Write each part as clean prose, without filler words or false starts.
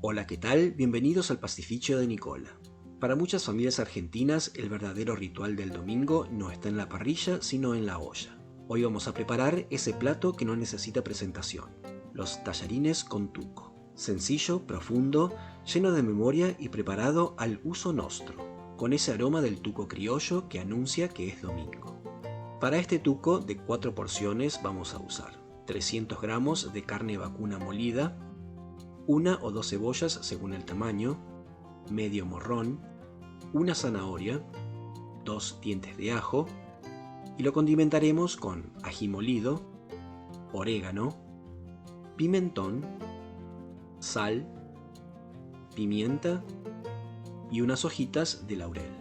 Hola, ¿qué tal? Bienvenidos al Pastificio de Nicola. Para muchas familias argentinas, el verdadero ritual del domingo no está en la parrilla, sino en la olla. Hoy vamos a preparar ese plato que no necesita presentación, los tallarines con tuco. Sencillo, profundo, lleno de memoria y preparado al uso nostro, con ese aroma del tuco criollo que anuncia que es domingo. Para este tuco de 4 porciones vamos a usar 300 gramos de carne vacuna molida, 1 o 2 cebollas según el tamaño, medio morrón, una zanahoria, 2 dientes de ajo y lo condimentaremos con ají molido, orégano, pimentón, sal, pimienta y unas hojitas de laurel.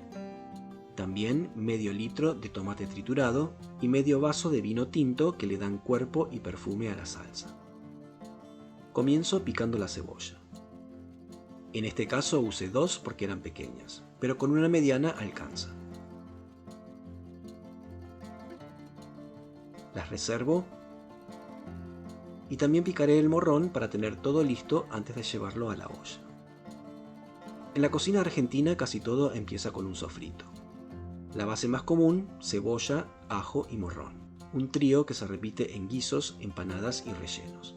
También medio litro de tomate triturado y medio vaso de vino tinto que le dan cuerpo y perfume a la salsa. Comienzo picando la cebolla. En este caso usé 2 porque eran pequeñas, pero con una mediana alcanza. Las reservo y también picaré el morrón para tener todo listo antes de llevarlo a la olla. En la cocina argentina casi todo empieza con un sofrito. La base más común, cebolla, ajo y morrón. Un trío que se repite en guisos, empanadas y rellenos.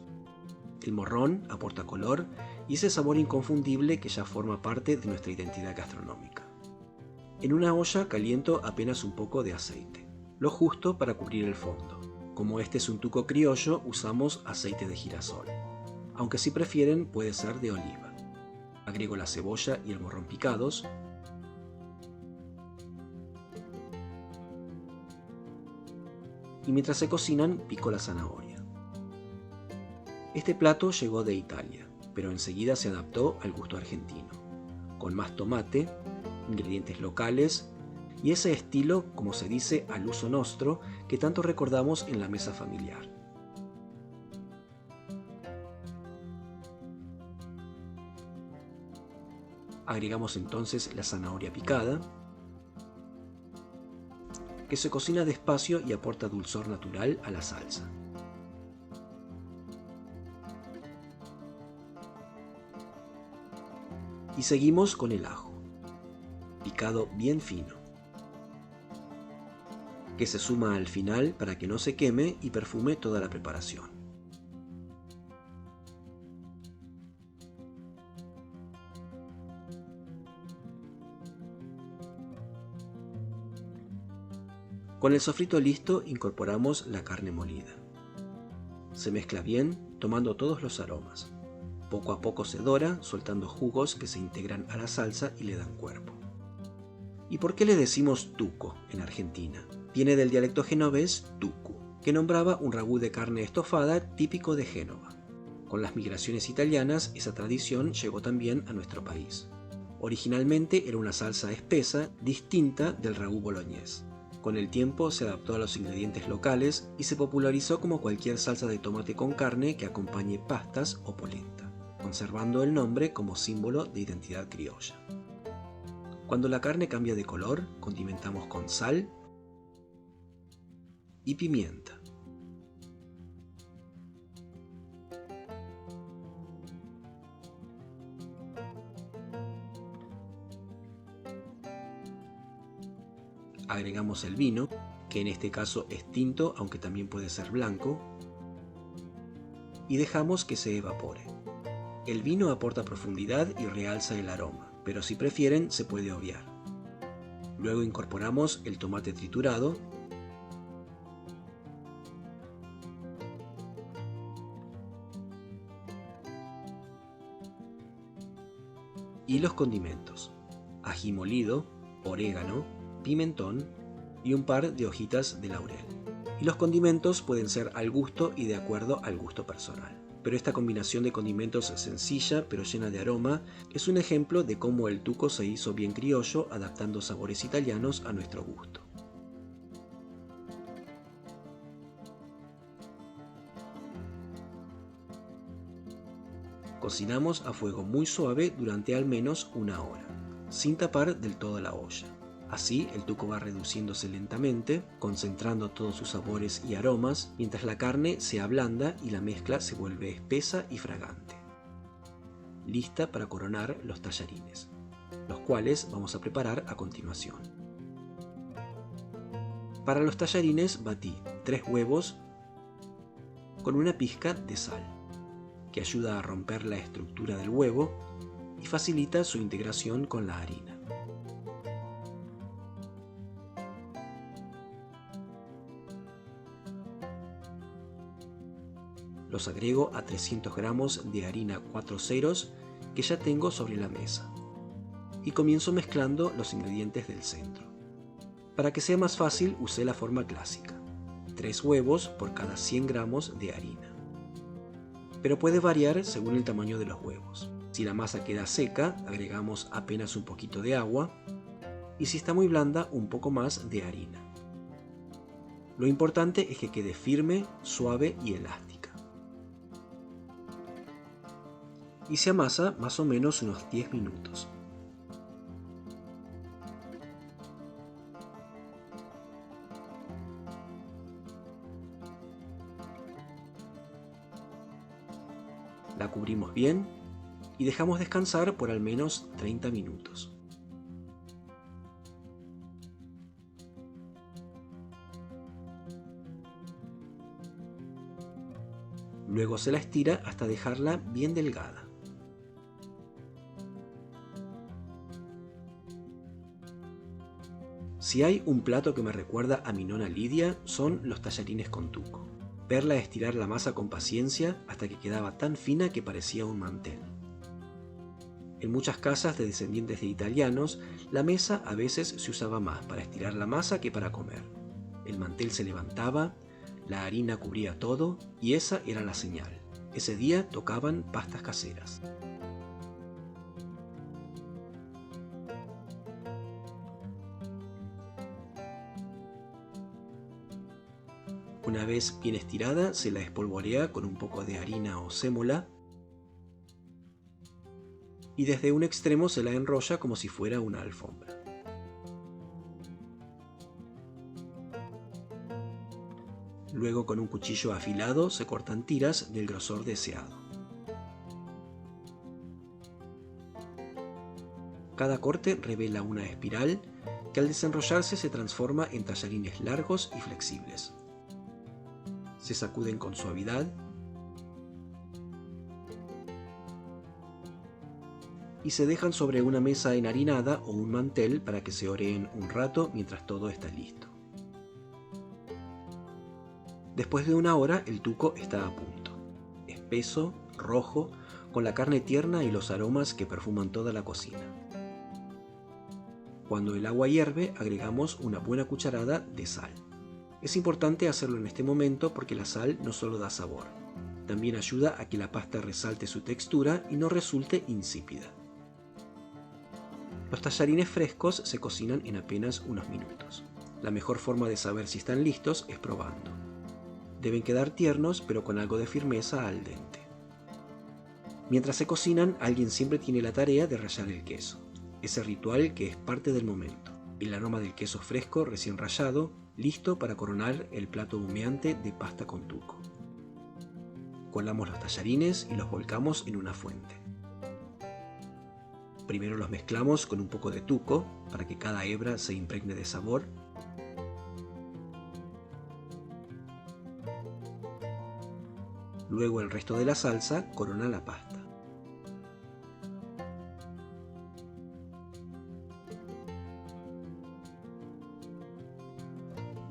El morrón aporta color y ese sabor inconfundible que ya forma parte de nuestra identidad gastronómica. En una olla caliento apenas un poco de aceite, lo justo para cubrir el fondo. Como este es un tuco criollo, usamos aceite de girasol, aunque si prefieren puede ser de oliva. Agrego la cebolla y el morrón picados, y mientras se cocinan pico la zanahoria. Este plato llegó de Italia, pero enseguida se adaptó al gusto argentino, con más tomate, ingredientes locales y ese estilo, como se dice, al uso nostro, que tanto recordamos en la mesa familiar. Agregamos entonces la zanahoria picada, que se cocina despacio y aporta dulzor natural a la salsa. Y seguimos con el ajo, picado bien fino, que se suma al final para que no se queme y perfume toda la preparación. Con el sofrito listo incorporamos la carne molida. Se mezcla bien tomando todos los aromas. Poco a poco se dora, soltando jugos que se integran a la salsa y le dan cuerpo. ¿Y por qué le decimos tuco en Argentina? Viene del dialecto genovés tucu, que nombraba un ragú de carne estofada típico de Génova. Con las migraciones italianas, esa tradición llegó también a nuestro país. Originalmente era una salsa espesa, distinta del ragú boloñés. Con el tiempo se adaptó a los ingredientes locales y se popularizó como cualquier salsa de tomate con carne que acompañe pastas o polenta, conservando el nombre como símbolo de identidad criolla. Cuando la carne cambia de color, condimentamos con sal y pimienta. Agregamos el vino, que en este caso es tinto, aunque también puede ser blanco, y dejamos que se evapore. El vino aporta profundidad y realza el aroma, pero si prefieren se puede obviar. Luego incorporamos el tomate triturado y los condimentos: ají molido, orégano, pimentón y un par de hojitas de laurel. Y los condimentos pueden ser al gusto y de acuerdo al gusto personal. Pero esta combinación de condimentos sencilla pero llena de aroma es un ejemplo de cómo el tuco se hizo bien criollo, adaptando sabores italianos a nuestro gusto. Cocinamos a fuego muy suave durante al menos 1 hora, sin tapar del todo la olla. Así el tuco va reduciéndose lentamente, concentrando todos sus sabores y aromas, mientras la carne se ablanda y la mezcla se vuelve espesa y fragante. lista para coronar los tallarines, los cuales vamos a preparar a continuación. Para los tallarines batí 3 huevos con una pizca de sal, que ayuda a romper la estructura del huevo y facilita su integración con la harina. Los agrego a 300 gramos de harina 4 ceros que ya tengo sobre la mesa y comienzo mezclando los ingredientes del centro. Para que sea más fácil usé la forma clásica, 3 huevos por cada 100 gramos de harina. Pero puede variar según el tamaño de los huevos. Si la masa queda seca, agregamos apenas un poquito de agua y si está muy blanda, un poco más de harina. Lo importante es que quede firme, suave y elástica. Y se amasa más o menos unos 10 minutos. La cubrimos bien y dejamos descansar por al menos 30 minutos. Luego se la estira hasta dejarla bien delgada. Si hay un plato que me recuerda a mi nona Lidia, son los tallarines con tuco. Verla estirar la masa con paciencia hasta que quedaba tan fina que parecía un mantel. En muchas casas de descendientes de italianos, la mesa a veces se usaba más para estirar la masa que para comer. El mantel se levantaba, la harina cubría todo y esa era la señal. Ese día tocaban pastas caseras. Una vez bien estirada, se la espolvorea con un poco de harina o sémola y desde un extremo se la enrolla como si fuera una alfombra. Luego con un cuchillo afilado se cortan tiras del grosor deseado. Cada corte revela una espiral que al desenrollarse se transforma en tallarines largos y flexibles. Se sacuden con suavidad y se dejan sobre una mesa enharinada o un mantel para que se oreen un rato mientras todo está listo. Después de una hora el tuco está a punto, espeso, rojo, con la carne tierna y los aromas que perfuman toda la cocina. Cuando el agua hierve agregamos una buena cucharada de sal. Es importante hacerlo en este momento porque la sal no solo da sabor, también ayuda a que la pasta resalte su textura y no resulte insípida. Los tallarines frescos se cocinan en apenas unos minutos. La mejor forma de saber si están listos es probando. Deben quedar tiernos pero con algo de firmeza al dente. Mientras se cocinan, alguien siempre tiene la tarea de rallar el queso, ese ritual que es parte del momento. El aroma del queso fresco recién rallado, listo para coronar el plato humeante de pasta con tuco. Colamos los tallarines y los volcamos en una fuente. Primero los mezclamos con un poco de tuco para que cada hebra se impregne de sabor. Luego el resto de la salsa corona la pasta.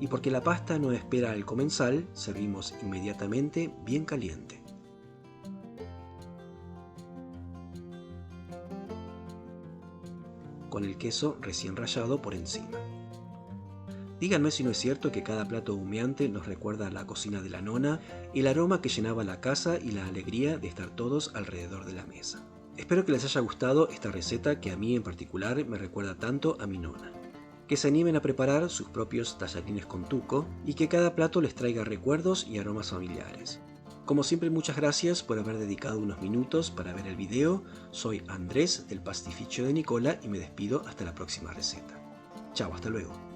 Y porque la pasta no espera al comensal, servimos inmediatamente bien caliente. Con el queso recién rallado por encima. Díganme si no es cierto que cada plato humeante nos recuerda a la cocina de la nona, el aroma que llenaba la casa y la alegría de estar todos alrededor de la mesa. Espero que les haya gustado esta receta que a mí en particular me recuerda tanto a mi nona. Que se animen a preparar sus propios tallarines con tuco y que cada plato les traiga recuerdos y aromas familiares. Como siempre, muchas gracias por haber dedicado unos minutos para ver el video. Soy Andrés del Pastificio de Nicola y me despido hasta la próxima receta. Chao, hasta luego.